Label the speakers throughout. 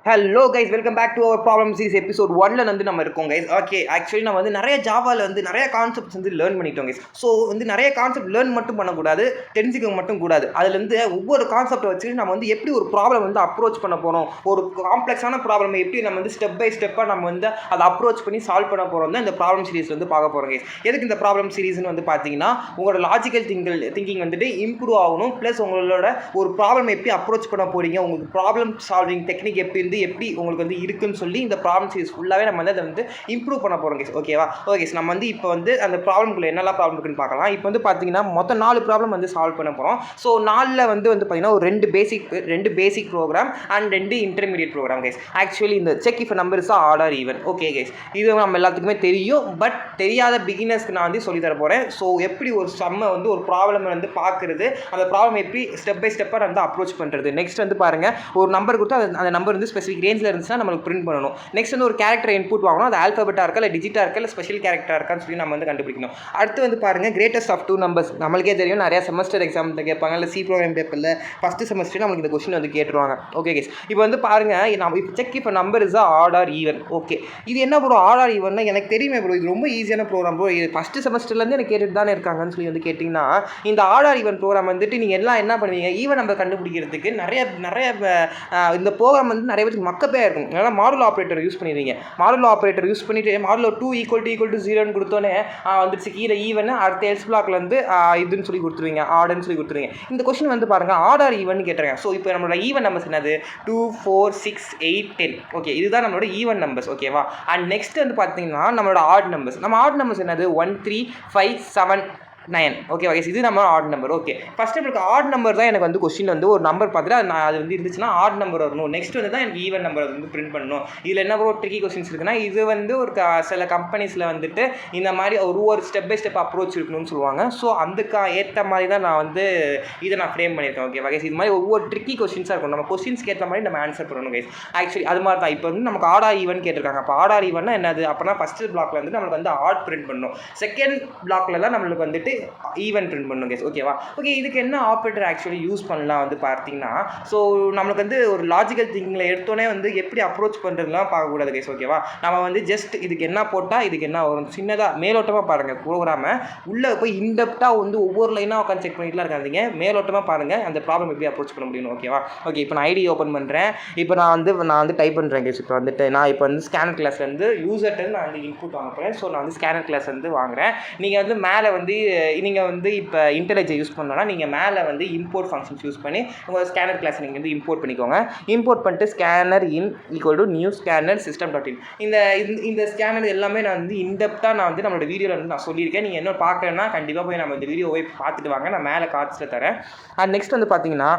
Speaker 1: Hello guys, welcome back to our problem series episode 1ல வந்து நம்ம இருக்கோம் கைஸ். ஓகே, ஆக்சுவலி நம்ம வந்து நிறைய ஜாவாவில் வந்து நிறைய கான்செப்ட்ஸ் வந்து லேர்ன் பண்ணிட்டோம் கைஸ். ஸோ வந்து நிறைய கான்செப்ட் லேர்ன் மட்டும் பண்ணக்கூடாது, தெரிஞ்சுக்க மட்டும் கூடாது. அதுலேருந்து ஒவ்வொரு கான்செப்டை வச்சு நம்ம வந்து எப்படி ஒரு ப்ராப்ளம் வந்து அப்ரோச் பண்ண போகிறோம், ஒரு காம்ப்ளெக்ஸான ப்ராப்ளம் எப்படி நம்ம வந்து ஸ்டெப் பை ஸ்டெப்பாக நம்ம வந்து அதை அப்ரோச் பண்ணி சால்வ் பண்ண போகிறோம் தான் இந்த ப்ராப்ளம் சீரிஸ் வந்து பார்க்க போகிறோம் கைஸ். எதுக்கு இந்த ப்ராப்ளம் சீரிஸ்னு வந்து பார்த்தீங்கன்னா, உங்களோட லாஜிக்கல் திங்கிங் வந்துட்டு இம்ப்ரூவ் ஆகணும். ப்ளஸ் உங்களோட ஒரு ப்ராப்ளம் எப்படி அப்ரோச் பண்ண போகிறீங்க, உங்களுக்கு ப்ராப்ளம் சால்விங் டெக்னிக் எப்படி உங்களுக்கு வந்து இருக்குன்னு சொல்லி இந்த ப்ராப்ளம் சீரிஸ் ஃபுல்லாகவே நம்ம வந்து அதை வந்து இம்ப்ரூவ் பண்ண போகிறோம் கேஸ். ஓகேவா? ஓகே, நம்ம வந்து இப்போ வந்து அந்த ப்ராப்ளம்குள்ளே என்னெல்லாம் ப்ராப்ளம் இருக்குன்னு பார்க்கலாம். இப்போ வந்து பார்த்தீங்கன்னா மொத்தம் 4 ப்ராப்ளம் வந்து சால்வ் பண்ண போகிறோம். ஸோ 4ல் வந்து பார்த்தீங்கன்னா ஒரு 2 basic program and 2 intermediate program guys. Actually இந்த check if number is odd or even. Okay guys, இது நம்ம எல்லாத்துக்குமே தெரியும். பட் தெரியாத பிகினர்ஸ்க்கு நான் வந்து சொல்லி தர போகிறேன். ஸோ எப்படி ஒரு சம்மை வந்து ஒரு ப்ராப்ளம் வந்து பார்க்குறது, அந்த ப்ராப்ளம் எப்படி ஸ்டெப் பை ஸ்டெப்பாக வந்து அப்ரோச் பண்ணுறது. நெக்ஸ்ட் வந்து பாருங்கள், ஒரு நம்பர் கொடுத்து அந்த நம்பர் வந்து ஸ்பெசிஃபிக் ரேஞ்சில் இருந்துச்சுன்னா நம்மளுக்கு பிரிண்ட் பண்ணணும். நெக்ஸ்ட் வந்து ஒரு கேரக்டர் இன்புட் வாங்கணும். அது ஆல்ஃபபெட்டாக இருக்கா, இல்லை டிஜிட்டாக இருக்கா, இல்லை ஸ்பெஷல் கேரக்டராக இருக்கான்னு சொல்லி நம்ம வந்து கண்டுபிடிக்கணும். அடுத்து வந்து பாருங்கள், கிரேட்டஸ்ட் ஆஃப் 2 நம்பர்ஸ். நம்மளுக்கே தெரியும், நிறைய செமஸ்டர் எக்ஸாமில் கேட்பாங்க, இல்லை சி ப்ரோக்ராம் பேப்பரில் ஃபஸ்ட்டு செமஸ்டர் நம்மளுக்கு இந்த கொஸ்டின் வந்து கேட்டுருவாங்க. ஓகே கேஸ், இப்போ வந்து பாருங்கள், நம்ம இப்போ செக் இப்போ number is odd or even. Okay, இது என்ன ப்ரோ ஆட் ஆர் ஈவன்னா? எனக்கு தெரியுமே ப்ரோ, இது ரொம்ப ஈஸியான ப்ரோக்ராம் ப்ரோ, இது ஃபஸ்ட்டு செமஸ்டர்லேருந்து எனக்கு கேட்டுட்டு தானே இருக்காங்கன்னு சொல்லி வந்து கேட்டிங்கன்னா, இந்த ஆட் ஆர் ஈவன் ப்ரோக்ராம் வந்துட்டு நீங்கள் எல்லாம் என்ன பண்ணுவீங்க, ஈவன் நம்பர் கண்டுபிடிக்கிறதுக்கு நிறைய இந்த ப்ரோக்ராம் வந்து நிறைய பேருக்கு மக்கப்பே இருக்கும். அதனால் மாடுலோ ஆப்ரேட்டர் யூஸ் பண்ணிடுவீங்க. மாடுலோ ஆப்ரேட்டர் யூஸ் பண்ணிவிட்டு மாடுலோ 2 = 0 கொடுத்தோன்னே வந்துச்சு கீழே ஈவன், அடுத்த எல்ஸ் பிளாக்ல வந்து இதுன்னு சொல்லி கொடுத்துருவீங்க, ஆடுன்னு சொல்லி கொடுத்துருவீங்க. இந்த கொஸ்டின் வந்து பாருங்கள், ஆட் ஆர் ஈவன் கேட்டுருங்க. ஸோ இப்போ நம்மளோட ஈவன் நம்பர்ஸ் என்னது? 2, 4, 6, 8, 10. ஓகே, இதுதான் நம்மளோட ஈவன் நம்பர்ஸ். ஓகேவா? அண்ட் நெக்ஸ்ட் வந்து பார்த்தீங்கன்னா நம்மளோட ஆட் நம்பர்ஸ். நம்ம ஆட் நம்பர்ஸ் என்னது? 1, 3, 5, 7, 9. ஓகே ஓகே, இது நம்ம ஆட் நம்பர். ஓகே, ஃபஸ்ட்டு நம்மளுக்கு ஆட் நம்பர் தான் எனக்கு வந்து கொஸ்டின் வந்து ஒரு நம்பர் பார்த்துட்டு அது வந்து இருந்துச்சுன்னா ஆட் நம்பர் வரணும். நெக்ஸ்ட் வந்து தான் எனக்கு ஈவன் நம்பர் வந்து பிரிண்ட் பண்ணணும். இதில் என்ன ஒரு ட்ரிக்கி கொஸ்டின்ஸ் இருக்குன்னா, இது வந்து ஒரு சில கம்பெனிஸில் வந்துட்டு இந்த மாதிரி ஒரு ஸ்டெப் பை ஸ்டெப் அப்ரோச் இருக்கணும்னு சொல்லுவாங்க. ஸோ அதுக்கு ஏற்ற மாதிரி தான் நான் வந்து இதை நான் ஃப்ரேம் பண்ணியிருக்கேன். ஓகே கைஸ், இது மாதிரி ஒவ்வொரு ட்ரிக்கி கொஸ்டின்ஸாக இருக்கும். நம்ம கொஸ்டின்ஸ்க்கு ஏற்ற மாதிரி நம்ம ஆன்சர் பண்ணணும் கைஸ். ஆக்சுவலி அது மாதிரி தான் இப்போ வந்து நமக்கு ஆட் ஆர் ஈவன் கேட்டிருக்காங்க. அப்போ ஆட் ஆர் ஈவன்னா என்னது? அப்போனா ஃபஸ்ட்டு பிளாக்ல வந்து நம்மளுக்கு வந்து ஆட் பிரிண்ட் பண்ணணும். செகண்ட் பிளாக்ல தான் நம்மளுக்கு வந்துட்டு ஈவன் பிரிண்ட் பண்ணணும் கைஸ். ஓகேவா? ஓகே, இதுக்கு என்ன ஆப்ரேட்டர் ஆக்சுவலி யூஸ் பண்ணலாம் வந்து பார்த்தீங்கன்னா, ஸோ நம்மளுக்கு வந்து ஒரு லாஜிக்கல் திங்கிங்கில் எடுத்தோன்னே வந்து எப்படி அப்ரோச் பண்ணுறதுலாம் பார்க்கக்கூடாது கைஸ். ஓகேவா? நம்ம வந்து ஜஸ்ட் இதுக்கு என்ன போட்டால் இதுக்கு என்ன வரும், சின்னதாக மேலோட்டமாக பாருங்கள் ப்ரோக்ராமை. உள்ளே போய் இன்டெப்த்தாக வந்து ஒவ்வொரு லைனாக உட்காந்து செக் பண்ணிட்டுலாம் இருக்காதீங்க. மேலோட்டமாக பாருங்கள் அந்த ப்ராப்ளம் எப்படி அப்ரோச் பண்ண முடியும். ஓகேவா? ஓகே, இப்போ நான் ஐடி ஓப்பன் பண்ணுறேன். இப்போ நான் வந்து டைப் பண்ணுறேன் கைஸ். இப்போ வந்துட்டு நான் இப்போ வந்து ஸ்கேனர் கிளாஸ்லேருந்து யூசர்ட்டு நான் வந்து இன்புட் வாங்க போகிறேன். ஸோ நான் வந்து ஸ்கேனர் கிளாஸ் வந்து வாங்குறேன். நீங்கள் வந்து மேலே வந்து நீங்கள் வந்து இப்போ இன்டெலிஜை யூஸ் பண்ணோன்னா நீங்கள் மேலே வந்து இம்போர்ட் ஃபங்க்ஷன்ஸ் யூஸ் பண்ணி உங்கள் ஸ்கேனர் கிளாஸ் நீங்கள் வந்து இம்போர்ட் பண்ணிக்கோங்க. இம்போர்ட் பண்ணிட்டு ஸ்கேனர் இன் = நியூ ஸ்கேனர் system.in. இந்த ஸ்கேனர் எல்லாமே நான் வந்து இன்டெப்த்தாக நான் வந்து நம்மளோட வீடியோவில் வந்து நான் சொல்லியிருக்கேன். நீங்கள் என்ன பார்க்கலன்னா கண்டிப்பாக போய் நம்ம இந்த வீடியோவை பார்த்துட்டு வாங்க. நான் மேலே கார்ட்ஸில் தரேன். அண்ட் நெக்ஸ்ட் வந்து பார்த்தீங்கன்னா,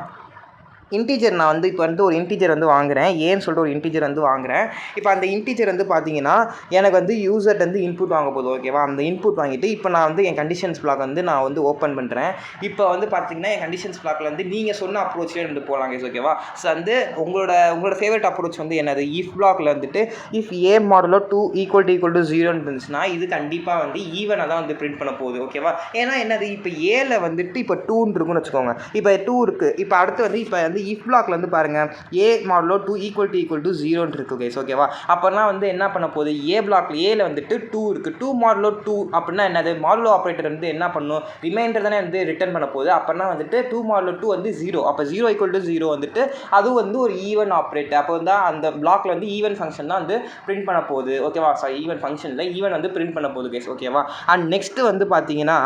Speaker 1: இன்டீஜர் நான் வந்து இப்போ வந்து ஒரு இன்டீஜர் வந்து வாங்குகிறேன். ஏன்னு சொல்லிட்டு ஒரு இன்டீஜர் வந்து வாங்குகிறேன். இப்போ அந்த இன்டீஜர் வந்து பார்த்தீங்கன்னா எனக்கு வந்து யூசர்ட் வந்து இன்புட் வாங்க போகுது. ஓகேவா? அந்த இன்புட் வாங்கிட்டு இப்போ நான் வந்து என் கண்டிஷன்ஸ் பிளாக் வந்து நான் வந்து ஓப்பன் பண்ணுறேன். இப்போ வந்து பார்த்தீங்கன்னா என் கண்டிஷன்ஸ் பிளாக்ல வந்து நீங்கள் சொன்ன அப்ரோச்லேயே வந்து போகலாம் கைஸ். ஓகேவா? ஸோ வந்து உங்களோட ஃபேவரட் அப்ரோச் வந்து என்னது? இஃப் பிளாக்ல வந்துட்டு இஃப் ஏ மாடுலோ 2 = 0 இருந்துச்சுன்னா இது கண்டிப்பாக வந்து ஈவனாக தான் வந்து பிரிண்ட் பண்ண போகுது. ஓகேவா? ஏன்னா என்னது, இப்போ ஏல வந்துட்டு இப்போ 2 இருக்குன்னு வச்சுக்கோங்க. இப்போ 2 இருக்குது. இப்போ அடுத்து வந்து இப்போ இஃப் பிளாக்ல வந்து பாருங்கள், ஏ மாடுலோ 2 = 0 இருக்குது கைஸ். ஓகேவா? அப்போனா வந்து என்ன பண்ண போகுது, ஏ பிளாக்ல ஏல வந்துட்டு 2 இருக்குது. 2 மாடுலோ 2 அப்படின்னா என்னது, மாடுலோ ஆப்ரேட்டர் வந்து என்ன பண்ணும், ரிமைண்டர் தானே வந்து ரிட்டர்ன் பண்ண போகுது. அப்போனா வந்துட்டு 2 மாடுலோ 2 வந்து 0. அப்போ 0 = 0 வந்துட்டு அது வந்து ஒரு ஈவன் ஆப்ரேட்டர். அப்போ வந்து அந்த பிளாக்ல வந்து ஈவன் ஃபங்க்ஷன் தான் வந்து பிரிண்ட் பண்ண போகுது. ஓகேவா? ஈவன் ஃபங்க்ஷனில் ஈவன் வந்து பிரிண்ட் பண்ண போகுது கைஸ். ஓகேவா? அண்ட் நெக்ஸ்ட் வந்து பார்த்தீங்கன்னா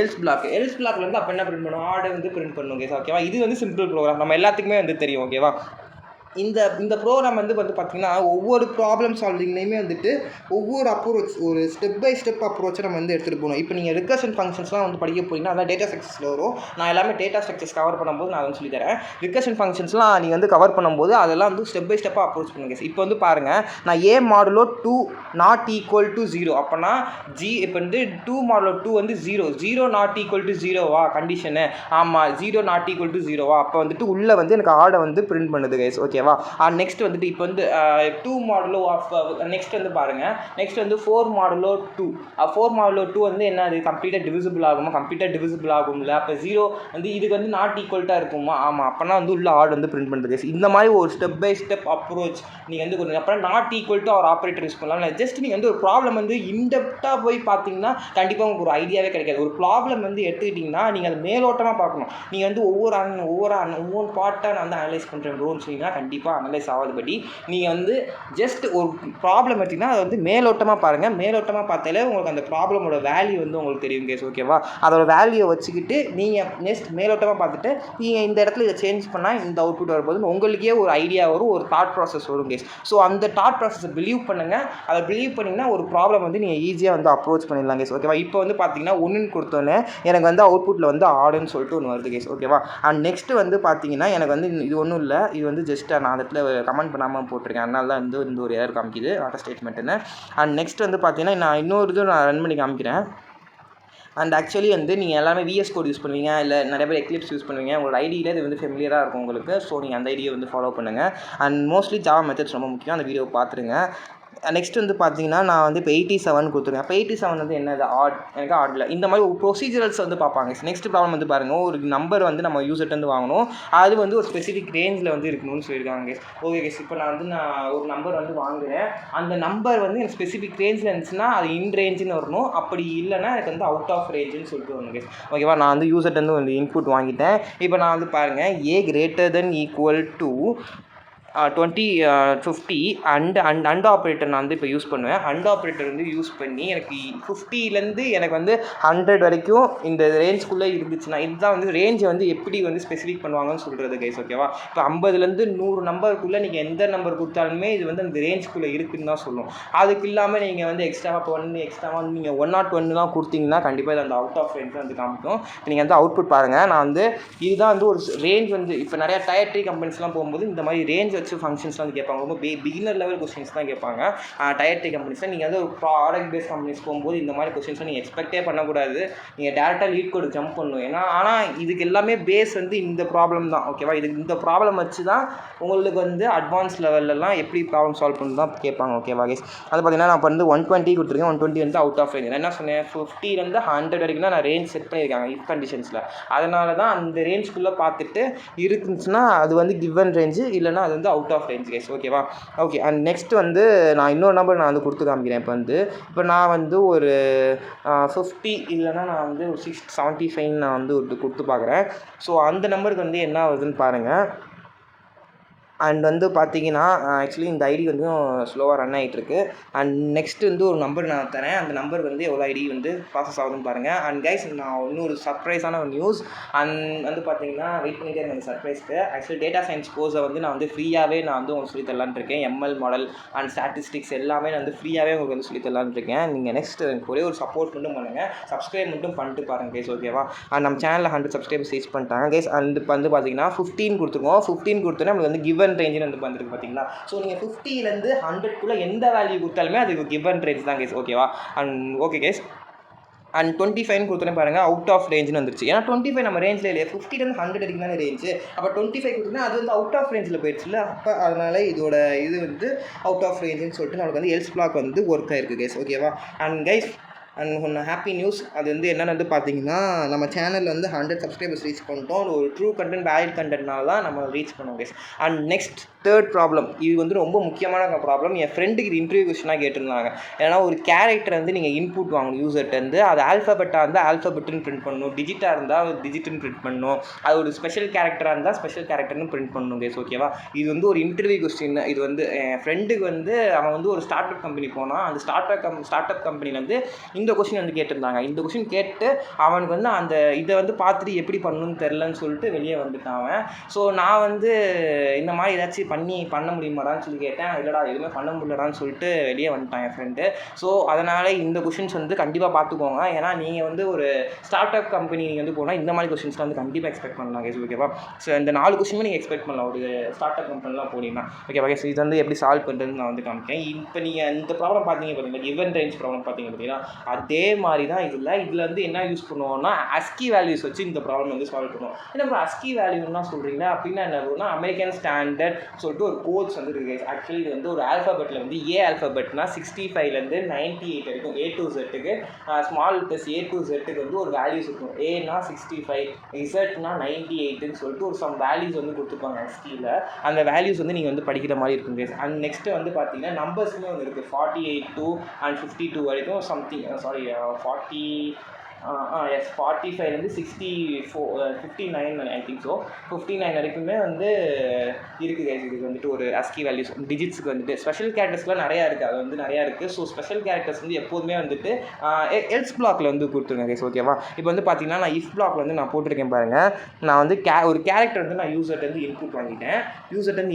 Speaker 1: எல்ஸ் பிளாக்ல வந்து அப்போ என்ன பிரிண்ட் பண்ணும், ஆர்டர் வந்து பிரிண்ட் பண்ணும் கைஸ். ஓகேவா? இது வந்து சிம்பிள் ப்ரோக்ராம், நம்ம எல்லாத்துக்குமே வந்து தெரியும். ஓகேவா? இந்த ப்ரோக்ராம் வந்து பார்த்தீங்கன்னா ஒவ்வொரு ப்ராப்ளம் சால்விங்லேயுமே வந்துட்டு ஒவ்வொரு அப்ரோச், ஒரு ஸ்டெப் பை ஸ்டெப் அப்ரோச்சை நம்ம வந்து எடுத்துகிட்டு போகணும். இப்போ நீங்கள் ரிகர்ஷன் ஃபங்க்ஷன்ஸ்லாம் வந்து படிக்க போகிறீங்கன்னா அதான் டேட்டா ஸ்ட்ரக்சர்ஸில் வரும். நான் எல்லாமே டேட்டா ஸ்ட்ரக்சர்ஸ் கவர் பண்ணும்போது நான் வந்து சொல்லித்தரேன். ரிகர்ஷன் ஃபங்க்ஷன்ஸ்லாம் நீங்கள் வந்து கவர் பண்ணும்போது அதெல்லாம் வந்து ஸ்டெப் பை ஸ்டெப்பாக அப்ரோச் பண்ணுங்க. இப்போ வந்து பாருங்கள், நான் ஏ மாடுலோ 2 ≠ 0 அப்போனா இப்போ வந்து 2 மாடுலோ 2 வந்து 0 ≠ 0வா கண்டிஷனு? ஆமாம், 0 ≠ 0வா? அப்போ வந்துட்டு உள்ளே வந்து எனக்கு ஆர்டை வந்து பிரிண்ட் பண்ணுது கைஸ். ஓகேவா? ஓகேவா. நெக்ஸ்ட் வந்துட்டு இப்போ வந்து 2 மாடுலோ ஆஃப் நெக்ஸ்ட் வந்து பாருங்கள், நெக்ஸ்ட் வந்து 4 மாடுலோ 2. 4 மாடுலோ 2 வந்து என்ன, அது கம்ப்ளீட்டாக டிவிசிபிள் ஆகுமா, கம்ப்ளீட்டாக டிவிசிபிள் ஆகும்ல. அப்போ 0 வந்து இதுக்கு வந்து நாட் ஈக்குவல்ட்டாக இருக்குமா, ஆமாம், அப்போனா வந்து உள்ள ஆட் வந்து பிரிண்ட் பண்ணுறது. இந்த மாதிரி ஒரு ஸ்டெப் பை ஸ்டெப் அப்ரோச் நீங்கள் வந்து கொஞ்சம் அப்புறம் நாட் ஈக்குவல் டு ஒரு ஆப்ரேட்டர் யூஸ் பண்ணலாம். ஜஸ்ட் நீங்கள் வந்து ஒரு ப்ராப்ளம் வந்து இன்டெப்த்தாக போய் பார்த்தீங்கன்னா கண்டிப்பாக உங்களுக்கு ஒரு ஐடியாவே கிடைக்காது. ஒரு ப்ராப்ளம் வந்து எடுத்துக்கிட்டிங்கன்னா நீங்கள் அது மேலோட்டமாக பார்க்கணும். நீங்கள் வந்து ஒவ்வொரு பார்ட்டாக நான் வந்து அனலைஸ் பண்ணுறேன் ப்ரோன்னு சொன்னீங்கன்னா கண்டிப்பாக அனலைஸ் ஆகாது. படி நீங்கள் வந்து ஜஸ்ட் ஒரு ப்ராப்ளம் எடுத்திங்கன்னா அதை வந்து மேலோட்டமாக பாருங்கள். மேலோட்டமாக பார்த்தாலே உங்களுக்கு அந்த ப்ராப்ளமோட வேல்யூ வந்து உங்களுக்கு தெரியும் கேஸ், ஓகேவா. அதோட வேல்யூவை வச்சுக்கிட்டு நீங்கள் நெக்ஸ்ட் மேலோட்டமாக பார்த்துட்டு நீங்கள் இந்த இடத்துல இதை சேஞ்ச் பண்ணால் இந்த அவுட்புட் வரும்போது உங்களுக்கே ஒரு ஐடியா வரும், ஒரு தாட் ப்ராசஸ் வரும் கேஸ். ஸோ அந்த தாட் ப்ராசஸை பிலீவ் பண்ணுங்கள். அதை பிலீவ் பண்ணிங்கன்னா ஒரு ப்ராப்ளம் வந்து நீங்கள் ஈஸியாக வந்து அப்ரோச் பண்ணிடலாம் கேஸ், ஓகேவா. இப்போ வந்து பார்த்தீங்கன்னா 1ன்னு கொடுத்தோன்னே எனக்கு வந்து அவுட்புட்டில் வந்து ஆடுன்னு சொல்லிட்டு ஒன்று வருது கேஸ், ஓகேவா. நெக்ஸ்ட்டு வந்து பார்த்தீங்கன்னா எனக்கு வந்து இது ஒன்றும் இல்லை, இது வந்து ஜஸ்ட் நான் அந்த இடத்துல கமெண்ட் பண்ணாமல் போட்டிருக்கேன், அதனால தான் வந்து இந்த ஒரு எரர் காமிக்குது ஆட்டோ ஸ்டேட்மெண்ட்டுன்னு. நெக்ஸ்ட் வந்து பார்த்தீங்கன்னா நான் இன்னொரு இது நான் ரன் பண்ணி காமிக்கிறேன். ஆக்சுவலி வந்து நீங்கள் எல்லாமே VS கோட் யூஸ் பண்ணுவீங்க, இல்லை நிறைய பேர் எக்லிப்ஸ் யூஸ் பண்ணுவீங்க. உங்களோட ஐடியில் இது வந்து ஃபெமிலியராக இருக்கும் உங்களுக்கு. ஸோ நீங்கள் அந்த ஐடியை வந்து ஃபாலோ பண்ணுங்கள். மோஸ்ட்லி ஜாவா மெத்தட்ஸ் ரொம்ப முக்கியம், அந்த வீடியோ பார்த்துருங்க. நெக்ஸ்ட் வந்து பார்த்தீங்கன்னா நான் வந்து இப்போ 87 கொடுத்துருக்கேன். அப்போ 87 வந்து என்னது, ஆட், எனக்கு ஆடில் இந்த மாதிரி ஒரு ப்ரொசீஜரல்ஸ் வந்து பார்ப்பாங்க. நெக்ஸ்ட் ப்ராப்ளம் வந்து பாருங்கள், ஒரு நம்பர் வந்து நம்ம யூசர்ட்டேருந்து வாங்கணும், அது வந்து ஒரு ஸ்பெசிஃபிக் ரேஞ்சில் வந்து இருக்கணும்னு சொல்லியிருக்காங்க. ஓகே கேஸ், இப்போ நான் ஒரு நம்பர் வந்து வாங்குகிறேன், அந்த நம்பர் வந்து எனக்கு ஸ்பெசிஃபிக் ரேஞ்சில் இருந்துச்சுன்னா அது இன் ரேஞ்சுன்னு வரணும், அப்படி இல்லைனா எனக்கு வந்து அவுட் ஆஃப் ரேஞ்சுன்னு சொல்லிட்டு வரணும் கேஸ், ஓகேவா. நான் வந்து யூசர்ட்டேருந்து வந்து இன்புட் வாங்கிட்டேன். இப்போ நான் வந்து பாருங்கள், A > 20 50 அண்ட் ஆப்ரேட்டர் நான் வந்து இப்போ யூஸ் பண்ணுவேன். அண்ட் ஆப்ரேட்டர் வந்து யூஸ் பண்ணி எனக்கு 50லேருந்து எனக்கு வந்து 100 வரைக்கும் இந்த ரேஞ்சுக்குள்ளே இருந்துச்சுன்னா, இதுதான் வந்து ரேஞ்சை வந்து எப்படி வந்து ஸ்பெசிஃபிக் பண்ணுவாங்கன்னு சொல்கிறது கைஸ், ஓகேவா. இப்போ 50லேருந்து 100 நம்பருக்குள்ளே நீங்கள் எந்த நம்பர் கொடுத்தாலுமே இது வந்து அந்த ரேஞ்சுக்குள்ளே இருக்குதுன்னு தான் சொல்லும். அதுக்கு இல்லாமல் நீங்கள் வந்து எக்ஸ்ட்ராவாக வந்து நீங்கள் 101 தான் கொடுத்தீங்கன்னா கண்டிப்பாக இது அந்த அவுட் ஆஃப் ரேஞ்ச் வந்து காமிக்கும். நீங்கள் வந்து அவுட்புட் பாருங்கள். நான் வந்து இதுதான் வந்து ஒரு ரேஞ்ச் வந்து இப்போ நிறையா டயர் 3 கம்பெனிஸ்லாம் போகும்போது இந்த மாதிரி ரேஞ்ச் ஃபங்க்ஷன்ஸ்லாம் வந்து கேட்பாங்க. ரொம்ப பிகினர் லெவல் கொஸ்டின்ஸ் தான் கேட்பாங்க டயர் 3 கம்பெனிஸில். நீங்கள் வந்து ஒரு ப்ராடக்ட் பேஸ்ட் கம்பெனிஸ் போகும்போது இந்த மாதிரி கொஸ்டின்ஸ்லாம் நீங்கள் எக்ஸ்பெக்டே பண்ணக்கூடாது. நீங்கள் டேரெக்டாக லீட் கோடு ஜம்ப் பண்ணணும். ஆனால் இதுக்கு எல்லாமே பேஸ் வந்து இந்த ப்ராப்ளம் தான், ஓகேவா. இந்த ப்ராப்ளம் வச்சு தான் உங்களுக்கு வந்து அட்வான்ஸ் லெவல்லலாம் எப்படி ப்ராப்ளம் சால்வ் பண்ணணும் தான் கேட்பாங்க, ஓகேவா கேஸ். அது பார்த்தீங்கன்னா நான் இப்போ வந்து 120 கொடுத்துருக்கேன். 120 வந்து அவுட் ஆஃப் ரேஞ்ச். நான் என்ன சொன்னேன், 50லேருந்து 100 வரைக்கும் தான் நான் ரேஞ்ச் செட் பண்ணியிருக்காங்க இஃப் கண்டிஷன்ஸில். அதனால தான் அந்த ரேஞ்சுக்குள்ளே பார்த்துட்டு இருந்துச்சுன்னா அது வந்து கிவன் ரேஞ்சு, இல்லைனா அது வந்து அவுட் ஆஃப் ரேஞ்ச் கேஸ், ஓகேவா. ஓகே, நெக்ஸ்ட் வந்து நான் இன்னொரு நம்பர் நான் வந்து கொடுத்து காமிக்கிறேன். இப்போ நான் வந்து ஒரு 50 இல்லைனா நான் வந்து ஒரு 675 நான் வந்து ஒரு கொடுத்து பார்க்குறேன். ஸோ அந்த நம்பருக்கு வந்து என்ன ஆகுதுன்னு பாருங்கள். வந்து பார்த்தீங்கன்னா ஆக்சுவலி இந்த ஐடி வந்து ஸ்லோவாக ரன் ஆகிட்டுருக்கு. நெக்ஸ்ட் வந்து ஒரு நம்பர் நான் தரேன், அந்த நம்பர் வந்து எவ்வளோ ஐடி வந்து ப்ராசஸ் ஆகுதுன்னு பாருங்கள். கைஸ், நான் இன்னொரு சர்ப்ரைஸான ஒரு நியூஸ் வந்து பார்த்தீங்கன்னா வெயிட் பண்ணிகிட்டே இருக்கேன் அந்த சர்ப்ரைஸ்க்கு. ஆக்சுவலி டேட்டா சயின்ஸ் கோர்ஸை வந்து நான் வந்து ஃப்ரீயாகவே நான் வந்து உங்களுக்கு சொல்லி தரலான்னு இருக்கேன். ML மாடல் அண்ட் ஸ்டாட்டிஸ்டிக்ஸ் எல்லாமே நான் வந்து ஃப்ரீயாகவே உங்களுக்கு வந்து சொல்லி தரலான்னு இருக்கேன். நீங்கள் நெக்ஸ்ட் ஒரே ஒரு சப்போர்ட் மட்டும் பண்ணுங்கள், சப்ஸ்கிரைப் மட்டும் பண்ணிட்டு பாருங்கள் கைஸ், ஓகேவா. நம்ம சேனலில் 100 சப்ஸ்கிரைபர்ஸ் ரீச் பண்ணிட்டாங்க கைஸ். இப்போ வந்து பார்த்தீங்கன்னா 15 கொடுத்துருக்கோம். 15 கொடுத்தோன்னா நம்மளுக்கு வந்து கிவன் ரேஞ்சுன்னு வந்து வந்துருக்கு பார்த்தீங்களா. ஸோ நீங்கள் 50லேருந்து 100க்குள்ளே எந்த வேல்யூ கொடுத்தாலுமே அது கிவன் ரேஞ்ச் தான் கேஸ், ஓகேவா. Okay case. 25 கொடுத்தோன்னே பாருங்கள் அவுட் ஆஃப் ரேஞ்சுன்னு வந்துருச்சு. ஏன்னா 25 நம்ம ரேஞ்சில் இல்லையா, 50லேருந்து 100 வரைக்கும் தானே ரேஞ்சு. அப்போ 25 கொடுத்தோன்னா அது வந்து அவுட் ஆஃப் ரேஞ்சில் போயிடுச்சுல. அப்போ அதனால் இதோட இது வந்து அவுட் ஆஃப் ரேஞ்சுன்னு சொல்லிட்டு நம்மளுக்கு வந்து எல்ஸ் பிளாக் வந்து ஒர்க் ஆயிருக்கு கேஸ், ஓகேவா. கைஸ், ஒன்று ஹாப்பி நியூஸ். அது வந்து என்னென்னு வந்து பார்த்தீங்கன்னா, நம்ம சேனலில் வந்து 100 சப்ஸ்கிரைபர்ஸ் ரீச் பண்ணிட்டோம். ஒரு ட்ரூ கண்டென்ட், வேலிட் கண்டென்ட்னால தான் நம்ம ரீச் பண்ணுவோம் கேஸ். நெக்ஸ்ட் தேர்ட் ப்ராப்ளம், இது வந்து ரொம்ப முக்கியமான ப்ராப்ளம். என் ஃப்ரெண்டுக்கு இது இன்டர்வியூ கொஸ்டினாக கேட்டிருந்தாங்க. ஏன்னா ஒரு கேரக்டர் வந்து நீங்கள் இன்புட் வாங்கணும் யூசர்ட்டேருந்து, அது ஆல்ஃபபெட்டாக இருந்தால் ஆல்ஃபபெட்டுன்னு பிரிண்ட் பண்ணணும், டிஜிட்டாக இருந்தால் டிஜிட்டுன்னு பிரிண்ட் பண்ணணும், அது ஒரு ஸ்பெஷல் கேரக்டராக இருந்தால் ஸ்பெஷல் கேரக்டர்னு பிரிண்ட் பண்ணணும் கேஸ், ஓகேவா. இது வந்து ஒரு இன்டர்வியூ கொஸ்டின். இது வந்து என் ஃப்ரெண்டுக்கு வந்து அவன் வந்து ஒரு ஸ்டார்ட் அப் கம்பெனி போனான். அந்த ஸ்டார்ட் அப் கம்பெனியில் வந்து இந்த கொஸ்டின் வந்து கேட்டிருந்தாங்க. இந்த கொஸ்டின் கேட்டு அவனுக்கு வந்து அந்த இதை வந்து பார்த்துட்டு எப்படி பண்ணணும்னு தெரிலன்னு சொல்லிட்டு வெளியே வந்துட்டான் அவன். ஸோ நான் வந்து இந்த மாதிரி ஏதாச்சும் பண்ண முடியுமாடான்னு சொல்லி கேட்டேன். இல்லைடா எதுவுமே பண்ண முடியலடான்னு சொல்லிட்டு வெளியே வந்துட்டான் என் ஃப்ரெண்டு. ஸோ அதனால் இந்த கொஸ்டின்ஸ் வந்து கண்டிப்பாக பார்த்துக்கோங்க. ஏன்னா நீங்கள் வந்து ஒரு ஸ்டார்ட் அப் கம்பெனி நீங்கள் வந்து போனால் இந்த மாதிரி கொஸ்டின்ஸ்லாம் வந்து கண்டிப்பாக எக்ஸ்பெக்ட் பண்ணலாம் கேஸ், ஓகேவா. ஸோ இந்த 4 கொஸ்டினுமே நீங்கள் எக்ஸ்பெக்ட் பண்ணலாம் ஒரு ஸ்டார்ட் அப் கம்பெனிலாம் போனீங்கன்னா, ஓகேவா. ஸோ இது வந்து எப்படி சால்வ் பண்ணுறதுன்னு நான் வந்து காமிக்கேன். இப்போ நீங்கள் இந்த ப்ராப்ளம் பார்த்தீங்கன்னா கிவன் ரேஞ்ச் ப்ராப்ளம் பார்த்தீங்க பார்த்தீங்கன்னா, அதே மாதிரி தான் இதில் வந்து என்ன யூஸ் பண்ணுவோம்னா ASCII வேல்யூஸ் வச்சு இந்த ப்ராப்ளம் வந்து சால்வ் பண்ணுவோம். என்ன ப்ரோ ASCII வேல்யூன்னா சொல்கிறீங்களா அப்படின்னா என்ன வரும்னா அமெரிக்கன் ஸ்டாண்டர்ட் சொல்லிட்டு ஒரு கோட்ஸ் வந்து இருக்குது. ஆக்சுவலி இது வந்து ஒரு ஆல்ஃபாபெட்டில் வந்து ஏ ஆல்ஃபாபெட்னா 65லேருந்து 98 வரைக்கும் A to Zக்கு ஸ்மால் லெட்டர்ஸ் A to Zக்கு வந்து ஒரு வேல்யூஸ் இருக்கும். ஏனா 65, இசட்னா 98ன்னு சொல்லிட்டு ஒரு சம் வேல்யூஸ் வந்து கொடுத்துருப்பாங்க ASCIIல. அந்த வேல்யூஸ் வந்து நீங்கள் வந்து படிக்கிற மாதிரி இருக்கும் கேஸ். அண்ட் நெக்ஸ்ட்டு வந்து பார்த்தீங்கன்னா நம்பர்ஸ்லேயும் வந்து இருக்குது 48 to and 52 வரைக்கும் சம்திங் 45லேருந்து 59 ஐ திங்க் ஸோ 59 வரைக்குமே வந்து இருக்குது கைஸ். இதுக்கு வந்துட்டு ஒரு ASCII வேல்யூஸ் டிஜிட்ஸுக்கு வந்துட்டு ஸ்பெஷல் கேரக்டர்ஸ்லாம் நிறையா இருக்குது. அது வந்து நிறையா இருக்குது. ஸோ ஸ்பெஷல் கேரக்டர்ஸ் வந்து எப்போதுமே வந்துட்டு எல்ஸ் பிளாக்ல வந்து கொடுத்துருங்க கைஸ். ஓகேவா? இப்போ வந்து பார்த்தீங்கன்னா நான் இஃப் பிளாக்ல வந்து நான் போட்டிருக்கேன் பாருங்கள். நான் வந்து ஒரு கேரக்டர் வந்து நான் யூசர்ட்டேருந்து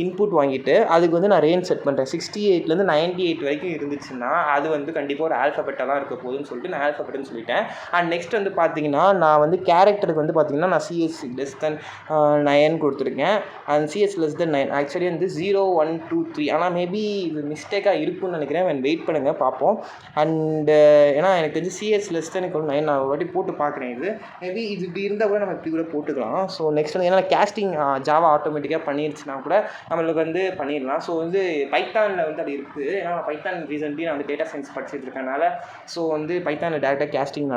Speaker 1: இன்புட் வாங்கிட்டு அதுக்கு வந்து நான் ரேஞ்ச் செட் பண்ணுறேன். 68லேருந்து 98 வரைக்கும் இருந்துச்சுன்னா அது வந்து கண்டிப்பாக ஒரு ஆல்ஃபபெட்டாக தான் இருக்க போகுதுன்னு சொல்லிட்டு நான் ஆல்ஃபபெட்னு சொல்லிட்டேன். அண்ட் நெக்ஸ்ட் வந்து பார்த்தீங்கன்னா நான் வந்து கேரக்டருக்கு வந்து பார்த்தீங்கன்னா நான் CH<9 கொடுத்துருக்கேன். அண்ட் CH<9 ஆக்சுவலி வந்து 0 1 2 3 ஆனால் மேபி இது மிஸ்டேக்காக இருக்குன்னு நினைக்கிறேன். வெயிட் பண்ணுங்கள் பார்ப்போம். அண்டு ஏன்னா எனக்கு தெரிஞ்சு CH<9 நான் ஒரு வாட்டி போட்டு பார்க்குறேன். இது மேபி இது இப்படி இருந்தால் கூட நம்ம இப்படி கூட போட்டுக்கலாம். ஸோ நெக்ஸ்ட் வந்து ஏன்னா கேஸ்டிங் ஜாவா ஆட்டோமேட்டிக்காக பண்ணிடுச்சுன்னா கூட நம்மளுக்கு வந்து பண்ணிடலாம். ஸோ வந்து பைத்தானில் வந்து அது இருக்குது. ஏன்னா பைத்தான் ரீசெண்ட்லி நான் வந்து டேட்டா சயின்ஸ் படிச்சுட்டு இருக்கனால ஸோ வந்து பைத்தானில் டேரெக்டாக கேஸ்டிங்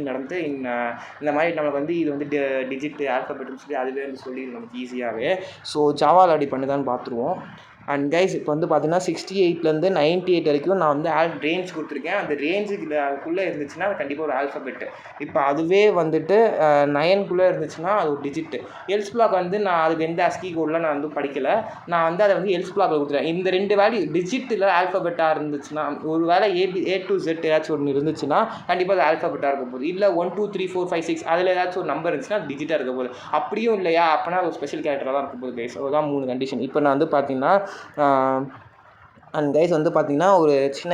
Speaker 1: நடந்து இந்த மாதிரி நம்மளுக்கு வந்து இது வந்து டிஜிட் ஆல்ஃபபெட்னு சொல்லி அதுவே வந்து சொல்லிடுது நமக்கு ஈஸியாகவே. ஸோ ஜாவாவில் அப்படி பண்ணுதான்னு பார்த்துருவோம். அண்ட் கைஸ் இப்போ வந்து பார்த்தீங்கன்னா 68லேருந்து 98 வரைக்கும் நான் வந்து ரேஞ்ச் கொடுத்துருக்கேன். அந்த ரேஞ்சுக்குள்ளே இருந்துச்சுன்னா அது கண்டிப்பாக ஒரு ஆல்ஃபபெட்டு. இப்போ அதுவே வந்துட்டு 9க்குள்ளே இருந்துச்சுன்னா அது ஒரு டிஜிட்டு. எல்ஸ் பிளாக் வந்து நான் அதுக்கு எந்த ASCII கோடில் நான் வந்து படிக்கலை. நான் வந்து அதை வந்து எல்ஸ் பிளாக்ல கொடுத்துருவேன். இந்த 2 வேல்யூ டிஜிட்டில் ஆல்ஃபபெட்டாக இருந்துச்சுன்னா ஒரு வேளை A to Z ஏதாச்சும் ஒன்று இருந்துச்சுன்னா கண்டிப்பாக அது ஆல்ஃபபெட்டாக இருக்க போகுது. இல்லை 1 2 3 4 5 6 அதில் ஏதாச்சும் ஒரு நம்பர் இருந்துச்சுன்னா அது டிஜிட்டாக இருக்க போகுது. அப்படியும் இல்லையா அப்போனா ஒரு ஸ்பெஷல் கேரக்டராக தான் இருக்க போகுது கைஸ். அதுதான் 3 கண்டிஷன். இப்போ நான் வந்து பார்த்தீங்கன்னா அண்ட் கைஸ் வந்து பார்த்தீங்கன்னா ஒரு சின்ன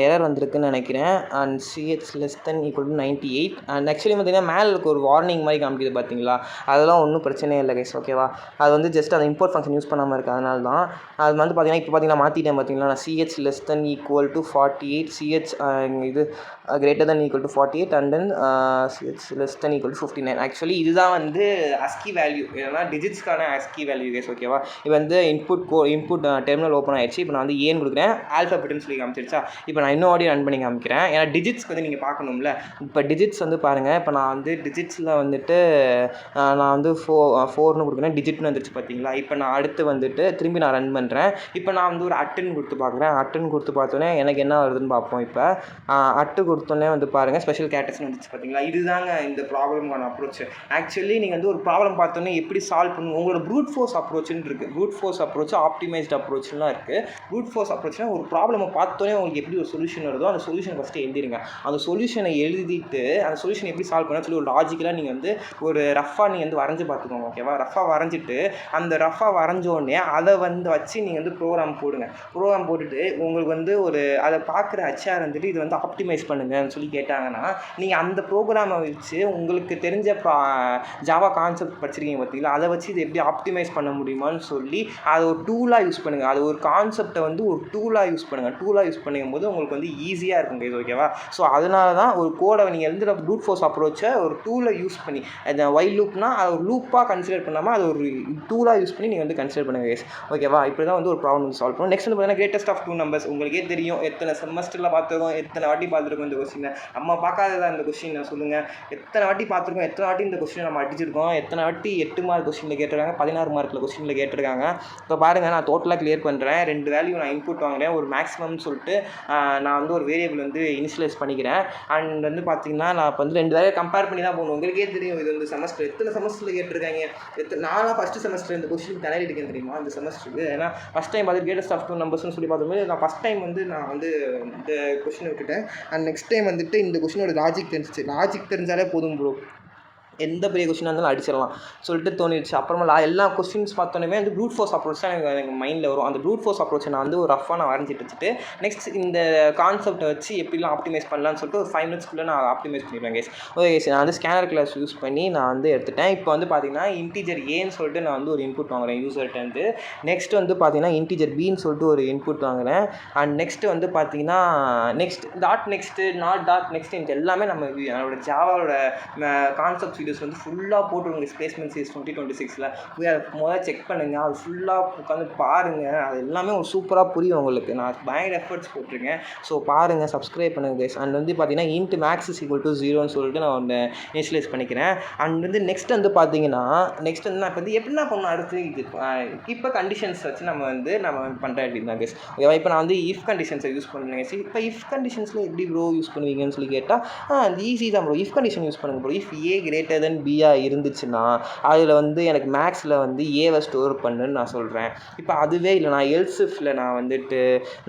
Speaker 1: எரர் வந்திருக்குன்னு நினைக்கிறேன். அண்ட் CH<98 அண்ட் ஆக்சுவலி பார்த்தீங்கன்னா மேலே இருக்க ஒரு வார்னிங் மாதிரி காமிக்குது பார்த்தீங்களா? அதெல்லாம் ஒன்றும் பிரச்சனையே இல்லை கைஸ். ஓகேவா? அது வந்து ஜஸ்ட் அந்த இம்போர்ட் ஃபங்க்ஷன் யூஸ் பண்ணாமல் இருக்குது. அதனால தான் அது வந்து பார்த்தீங்கன்னா இப்போ பார்த்தீங்கன்னா மாற்றிட்டேன் பார்த்தீங்களா? நான் CH<48 CH இது > 48 அண்ட் தென் CH<= 59. ஆக்சுவலி இதுதான் வந்து ASCII வேல்யூ. ஏன்னா டிஜிட்ஸ்க்கான ASCII வேல்யூ கைஸ். ஓகேவா? இப்போ வந்து இன்புட் டெர்மினல் ஓப்பன் ஆயிடுச்சு. இப்போ நான் வந்து ஏன்னு கொடுக்குறேன் ஆல்ஃபபெட்னு சொல்லி காமிச்சிருச்சா? இப்போ நான் இன்னும் ரன் பண்ணி காமிக்கிறேன். ஏன்னா டிஜிட்ஸ்க்கு வந்து நீங்கள் பார்க்கணும்ல. இப்போ டிஜிட்ஸ் வந்து பாருங்கள். இப்போ நான் வந்து டிஜிட்ஸில் வந்துட்டு நான் வந்து 4ன்னு கொடுக்குறேன். டிஜிட்னு வந்துருச்சு பார்த்தீங்களா? இப்போ நான் அடுத்து வந்துட்டு திரும்பி நான் ரன் பண்ணுறேன். இப்போ நான் வந்து ஒரு அட்டுன்னு கொடுத்து பார்க்குறேன். அட்டுன்னு கொடுத்து பார்த்தோன்னே எனக்கு என்ன வருதுன்னு பார்ப்போம். இப்போ அட்டு கொடுத்தோன்னே வந்து பாருங்கள் ஸ்பெஷல் கேரக்டர்ஸ்னு வந்துச்சு பார்த்தீங்களா? இதுதாங்க இந்த ப்ராப்ளமான அப்ரோச். ஆக்சுவலி நீங்கள் வந்து ஒரு ப்ராப்ளம் பார்த்தோன்னே எப்படி சால்வ் பண்ணணும் உங்களோட ப்ரூட் ஃபோர்ஸ் அப்ரோச்சுன்னு இருக்குது. ப்ரூட் ஃபோர்ஸ் அப்ரோச் ஆப்டிமைஸ்ட் அப்ரோச்லாம் இருக்குது. ப்ரூட் ஃபோர்ஸ் அப்ரோச்னா ஒரு ப்ராப்ளமை பார்த்தோன்னே உங்களுக்கு எப்படி ஒரு சொல்யூஷன் வருதோ அந்த சொல்யூஷன் ஃபஸ்ட்டு எழுதிடுங்க. அந்த சொல்யூஷனை எழுதிட்டு அந்த சொல்யூஷன் எப்படி சால்வ் பண்ண சொல்லி ஒரு லாஜிக்கலாக நீங்கள் வந்து ஒரு ரஃபாக நீங்கள் வந்து வரைஞ்சி பார்த்துக்கோங்க. ஓகேவா? ரஃபாக வரைஞ்சிட்டு அந்த ரஃபாக வரைஞ்சோடனே அதை வந்து வச்சு நீங்கள் வந்து ப்ரோக்ராம் போடுங்க. ப்ரோக்ராம் போட்டுட்டு உங்களுக்கு வந்து ஒரு அதை பார்க்குற HR வந்துட்டு இது வந்து ஆப்டிமைஸ் பண்ணுங்கன்னு சொல்லி கேட்டாங்கன்னா நீங்கள் அந்த ப்ரோக்ராமை வச்சு உங்களுக்கு தெரிஞ்ச ஜாவா கான்செப்ட் படிச்சிருக்கீங்க பார்த்தீங்களா? அதை வச்சு இது எப்படி ஆப்டிமைஸ் பண்ண முடியுமான்னு சொல்லி அதை ஒரு டூலாக யூஸ் பண்ணுங்கள். அது ஒரு கான்செப்டை வந்து ஒரு டூலாக யூஸ் பண்ணுங்கள். டூலாக யூஸ் பண்ணும்போது உங்களுக்கு வந்து ஈஸியாக இருக்கும் கைஸ். ஓகேவா? ஸோ அதனால தான் ஒரு கோடை நீங்கள் எழுதுகிற ப்ரூட் ஃபோர்ஸ் அப்ரோச்சை ஒரு டூலை யூஸ் பண்ணி அந்த வைல் லூப்னா அது ஒரு லூப்பாக கன்சிடர் பண்ணாமல் அது ஒரு டூலாக யூஸ் பண்ணி நீங்கள் வந்து கன்சிடர் பண்ணுங்கள் கைஸ். ஓகேவா? இப்படி தான் வந்து ஒரு ப்ராப்ளம் வந்து சால்வ் பண்ணும். நெக்ஸ்ட் வந்து பார்த்தீங்கன்னா கிரேட்டஸ்ட் ஆஃப் 2 நம்பர்ஸ். உங்களுக்கே தெரியும் எத்தனை செமஸ்டரில் பார்த்துருக்கோம், எத்தனை வாட்டி பார்த்துருக்கோம் இந்த கொஸ்டினை. நம்ம பார்க்காததான் இந்த கொஸ்டினை சொல்லுங்கள். எத்தனை வாட்டி பார்த்துருக்கோம், எத்தனை வாட்டி இந்த கொஸ்டினை நம்ம அடிச்சிருக்கோம், எத்தனை வாட்டி 8 மார்க் கொஸ்டினில் கேட்டிருக்காங்க, 16 மார்க்கில் கொஸ்டினில் கேட்டிருக்காங்க. இப்போ பாருங்கள் நான் டோட்டலாக கிளியர் பண்ணுறேன். 2 வேல்யூ நான் இன்புட் வாங்குறேன். ஒரு மேக்ஸிமம்னு சொல்லிட்டு நான் வந்து ஒரு வேரியபிள் வந்து இனிஷியலைஸ் பண்ணிக்கிறேன். அண்ட் வந்து பார்த்தீங்கன்னா நான் இப்போ வந்து 2 வேலையை கம்பேர் பண்ணி தான் போகணும். உங்களுக்கே தெரியும் இது வந்து செமஸ்டர் எத்தனை செமஸ்டரில் கேட்டிருக்காங்க. நானும் ஃபஸ்ட்டு செமஸ்டர் இந்த கொஸ்டின் தலையில் இருக்கேன் தெரியுமா இந்த செமஸ்டருக்கு. ஏன்னா ஃபஸ்ட் டைம் பார்த்து கிரேட்டஸ்ட் ஆஃப் 2 நம்பர்ஸ்னு சொல்லி பார்க்கும்போது நான் ஃபஸ்ட் டைம் வந்து நான் வந்து இந்த கொஸ்டினை விட்டுட்டேன். அண்ட் நெக்ஸ்ட் டைம் வந்துட்டு இந்த கொஸ்டினோட லாஜிக் தெரிஞ்சிச்சு. லாஜிக் தெரிஞ்சாலே போதும் ப்ரோ. எந்த பெரிய கொஸ்டினாக இருந்தாலும் அடிச்சிடலாம் சொல்லிட்டு தோணிடுச்சு. அப்புறமா எல்லா கொஸ்டின்ஸ் பார்த்தோன்னே வந்து ப்ரூட் ஃபோர்ஸ் அப்ரோச் தான் எனக்கு மைண்டில் வரும். அந்த ப்ரூட் ஃபோர்ஸ் அப்ரோச்சை நான் வந்து ஒரு ரஃபாக நான் வரைஞ்சிட்டு வச்சுட்டு நெக்ஸ்ட் இந்த கான்செப்டை வச்சு எப்படிலாம் ஆப்டிமைஸ் பண்ணலான்னு சொல்லிட்டு ஒரு 5 மினிட்ஸ்க்குள்ளே நான் ஆப்டிமைஸ் பண்ணிடுவேன் கேஸ். ஓகே கேஸ், நான் வந்து ஸ்கேனர் கிளாஸ் யூஸ் பண்ணி நான் வந்து எடுத்துட்டேன். இப்போ வந்து பார்த்தீங்கன்னா இன்டீஜர் ஏன்னு சொல்லிட்டு நான் வந்து ஒரு இன்புட் வாங்குறேன் யூசர்கிட்டேருந்து. நெக்ஸ்ட் வந்து பார்த்தீங்கன்னா இன்டீஜர் பின்னு சொல்லிட்டு ஒரு இன்புட் வாங்குறேன். அண்ட் நெக்ஸ்ட் வந்து பார்த்தீங்கன்னா நெக்ஸ்ட் இது எல்லாமே நம்மளோட ஜாவாவோட கான்செப்ட் வீடியோஸ் வந்து ஃபுல்லாக போட்டுருங்க. பிளேஸ்மெண்ட் சீரிஸ் 2026 போய் அதை முதல்ல செக் பண்ணுங்கள். அது ஃபுல்லாக உட்காந்து பாருங்கள். அது எல்லாமே ஒரு சூப்பராக புரியும் உங்களுக்கு. நான் பயங்கர எஃபர்ட்ஸ் போட்டிருக்கேன். ஸோ பாருங்கள், சப்ஸ்கிரைப் பண்ணுங்கள் கைஸ். அண்ட் வந்து பார்த்தீங்கன்னா int max is equal to 0ன்னு சொல்லிட்டு நான் ஒன்று இனிஷியலைஸ் பண்ணிக்கிறேன். அண்ட் வந்து நெக்ஸ்ட் வந்து பார்த்தீங்கன்னா நான் இப்போ வந்து எப்படின்னா பண்ணணும் அடுத்து இது இப்போ கண்டிஷன்ஸ் வச்சு நம்ம பண்ணுற அப்படி தான் கைஸ். ஓகேவா? இப்போ நான் வந்து இஃப் கண்டிஷன்ஸை யூஸ் பண்ணுறேன். இப்போ இஃப் கண்டிஷன்ஸில் எப்படி ப்ரோ யூஸ் பண்ணுவீங்கன்னு சொல்லி கேட்டால் அது ஈஸி தான் ப்ரோ. இஃப் கண்டிஷன் யூஸ் பண்ணுங்க bro. If A greater then பியாக இருந்துச்சுன்னா அதில் வந்து எனக்கு மேக்ஸில் வந்து ஏவை ஸ்டோர் பண்ணுன்னு நான் சொல்கிறேன். இப்போ அதுவே இல்லை, நான் எல்ஸ் இஃப்ல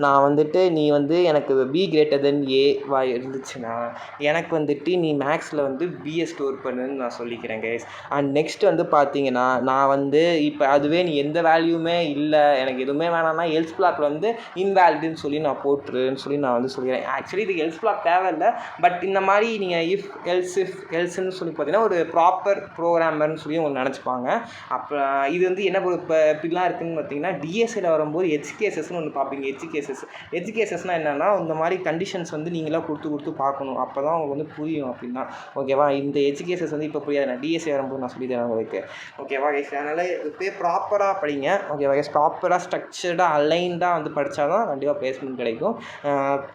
Speaker 1: நான் வந்துட்டு நீ வந்து எனக்கு பி கிரேட்டர் தென் ஏவா இருந்துச்சுன்னா எனக்கு வந்துட்டு நீ மேக்ஸில் வந்து பிஏ ஸ்டோர் பண்ணுன்னு நான் சொல்லிக்கிறேன் கைஸ். அண்ட் நெக்ஸ்ட் வந்து பார்த்தீங்கன்னா நான் வந்து இப்போ அதுவே நீ எந்த வேல்யூமே இல்லை எனக்கு எதுவுமே வேணாம்னா எல்ஸ் பிளாக்ல வந்து இன்வேலிடுன்னு சொல்லி நான் போட்டுருன்னு சொல்லி நான் வந்து சொல்லிக்கிறேன். ஆக்சுவலி இது எல்ஸ் பிளாக் தேவையில்லை, பட் இந்த மாதிரி நீங்கள் இஃப் எல்ஸ்ன்னு சொல்லி பார்த்தீங்கன்னா ஒரு ப்ராப்பர் ப்ரோக்ராமர்னு சொல்லி உங்களுக்கு நினச்சிப்பாங்க. அப்புறம் இது வந்து என்ன இப்போ இப்படிலாம் இருக்குதுன்னு பார்த்தீங்கன்னா டிஎஸ்ஏல வரும்போது எஜ்கேசஸ்ன்னு ஒன்று பார்ப்பீங்க. எஜ்கேசஸ்னால் என்னென்னா இந்த மாதிரி கண்டிஷன்ஸ் வந்து நீங்களாக கொடுத்து பார்க்கணும். அப்போ தான் உங்களுக்கு வந்து புரியும் அப்படின்னா. ஓகேவா? இந்த எஜ்கேசஸ் வந்து இப்போ புரியாது. நான் டிஎஸ்ஏ வரும்போது நான் சொல்லி தரேன் உங்களுக்கு. ஓகேவா கைஸ்? அதனால் இப்போ ப்ராப்பராக படிங்க. ஓகேவா கைஸ்? ப்ராப்பராக ஸ்ட்ரக்சர்டாக அலைன்டாக வந்து படித்தா தான் கண்டிப்பாக பிளேஸ்மெண்ட் கிடைக்கும்.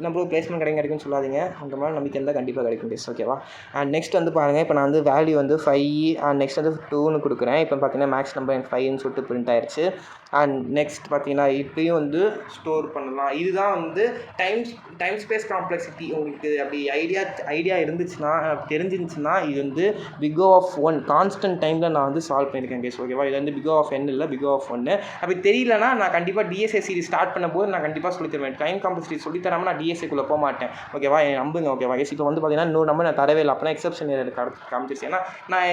Speaker 1: நம்ம பிளேஸ்மெண்ட் கிடைக்கும்னு சொல்லாதீங்க. அந்த மாதிரி நம்பிக்கை இருந்தால் கண்டிப்பாக கிடைக்கும் கைஸ். ஓகேவா? அண்ட் நெக்ஸ்ட் வந்து பாருங்கள், இப்போ நான் வந்து வேல்யூ வந்து 5 அண்ட் நெக்ஸ்ட் வந்து 2ன்னு கொடுக்குறேன். இப்போ பார்த்தீங்கன்னா மேக்ஸ் நம்பர் எனக்கு 5ன்னு சொல்லிட்டு பிரிண்ட் ஆயிடுச்சு. அண்ட் நெக்ஸ்ட் பார்த்தீங்கன்னா இப்படியும் வந்து ஸ்டோர் பண்ணலாம். இதுதான் வந்து டைம் ஸ்பேஸ் காம்ப்ளெக்சிட்டி. உங்களுக்கு அப்படி ஐடியா இருந்துச்சுன்னா தெரிஞ்சிருந்துச்சுன்னா இது வந்து பிக் O of 1 கான்ஸ்டன்ட் டைமில் நான் வந்து சால்வ் பண்ணியிருக்கேன் கேஸ். ஓகேவா? இது வந்து பிக் O of n இல்லை, பிக் O of 1. அப்படி தெரியலனா நான் கண்டிப்பாக டிஎஸ்ஏ சீரிஸ் ஸ்டார்ட் பண்ணும்போது நான் கண்டிப்பாக சொல்லி தருவேன். டைம் காம்ப்ளெக்சிட்டி சொல்லி தராமல் நான் டிஎஸ்ஏக்குள்ளே போக மாட்டேன். ஓகேவா? நம்புங்க. ஓகேவா கேஸ்? இப்போ வந்து பார்த்தீங்கன்னா இன்னொரு நம்பர் நான் தரவே இல்லை. அப்போனா எக்ஸப்ஷன் எனக்கு காமிச்சிருச்சு.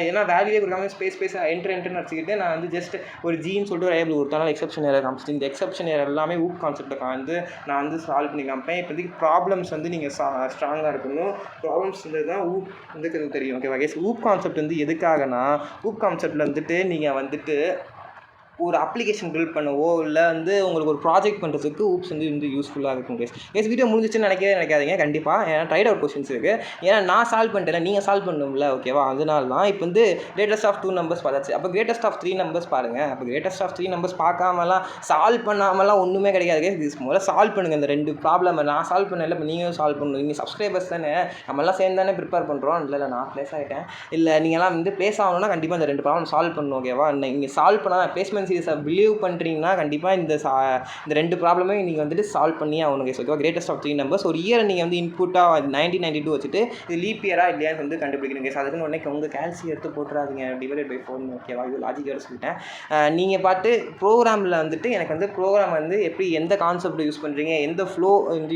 Speaker 1: ஏன்னா வேல்யூவே கொடுக்காம ஸ்பேஸ் என்ட்ருன்னு வச்சுக்கிட்டு நான் வந்து ஜஸ்ட் ஒரு ஜின்னு சொல்லிட்டு ஒரு ஏபிள் கொடுத்தனால எக்ஸப்ஷன் ஏரர் காமிச்சிட்டு இந்த எக்ஸப்ஷன் ஏரர் எல்லாமே ஊப் கான்செப்டை வந்து நான் வந்து சால்வ் பண்ணி காமிப்பேன். இப்போதைக்கு ப்ராப்ளம்ஸ் வந்து நீங்கள் ஸ்ட்ராங்காக இருக்கணும். ப்ராப்ளம்ஸ் தான் ஊப் வந்து தெரியும். ஓகேவா கேஸ்? ஊப் கான்செப்ட் வந்து எதுக்காகனா ஊப் கான்செப்டில் வந்துட்டு நீங்கள் வந்துட்டு ஒரு அப்ளிகேஷன் பில்ட் பண்ணவோ இல்லை வந்து உங்களுக்கு ஒரு ப்ராஜெக்ட் பண்ணுறதுக்கு ஊப்ஸ் வந்து யூஸ்ஃபுல்லாக இருக்கும் கேஸ். வீடியோ முடிஞ்சிச்சுன்னு நினைக்காதீங்க கண்டிப்பாக. ஏன்னா ட்ரைட் அவுட் கொஸ்டின்ஸ் இருக்குது. ஏன்னா நான் சால்வ் பண்ணிட்டேன், நீங்கள் சால்வ் பண்ணணும்ல. ஓகேவா? அதனால தான் இப்போ வந்து கிரேட்டஸ்ட் ஆஃப் 2 நம்பர்ஸ் பார்த்தாச்சு. அப்போ கிரேட்டஸ்ட் ஆஃப் 3 நம்பர்ஸ் பாருங்கள். அப்போ கிரேட்டஸ்ட் ஆஃப் 3 நம்பர்ஸ் பார்க்காமலாம் சால்வ் பண்ணாமலாம் ஒன்றுமே கிடையாது கேஸ். முதல்ல சால்வ் பண்ணுங்கள். இந்த 2 ப்ராப்ளம் நான் சால்வ் பண்ணல, இப்போ நீங்களும் சால்வ் பண்ணணும். நீங்கள் சப்ஸ்கிரைபர்ஸ் தானே, நம்மளாம் சேர்ந்து தானே ப்ரிப்பேர் பண்ணுறோம். இல்லை நான் ப்ளேஸ் ஆகிட்டேன். இல்லை நீங்கள்லாம் வந்து ப்ளேஸ் ஆகணும்னா கண்டிப்பாக இந்த 2 ப்ராப்ளம் சால்வ் பண்ணணும். ஓகேவா? நீங்கள் சால்வ் பண்ணால் பிளேஸ்மெண்ட் சீரிஸை பிலீவ் பண்ணுறீங்கன்னா கண்டிப்பாக இந்த 2 ப்ராப்ளமே நீங்கள் வந்துட்டு சால்வ் பண்ணி ஆகணும் கேஸ். ஓகேவா? கிரேட்டஸ்ட் ஆஃப் 3 நம்பர்ஸ் ஒரு இயரை நீங்கள் வந்து இன்புட்டாக 1992 வச்சுட்டு இது லீப் இயரா இல்லையான்னு வந்து கண்டுபிடிக்கணும் கேஸ். அதுக்குன்னு உடனே உங்கள் கேல்சி எடுத்து போட்டுறாதீங்க, டிவைடட் பை 4. ஓகேவா? இது லாஜிக்காக சொல்லிட்டேன். நீங்கள் பார்த்து ப்ரோக்ராமில் வந்துட்டு எனக்கு வந்து ப்ரோக்ராம் வந்து எப்படி எந்த கான்செப்ட் யூஸ் பண்ணுறீங்க, எந்த ஃப்ளோ வந்து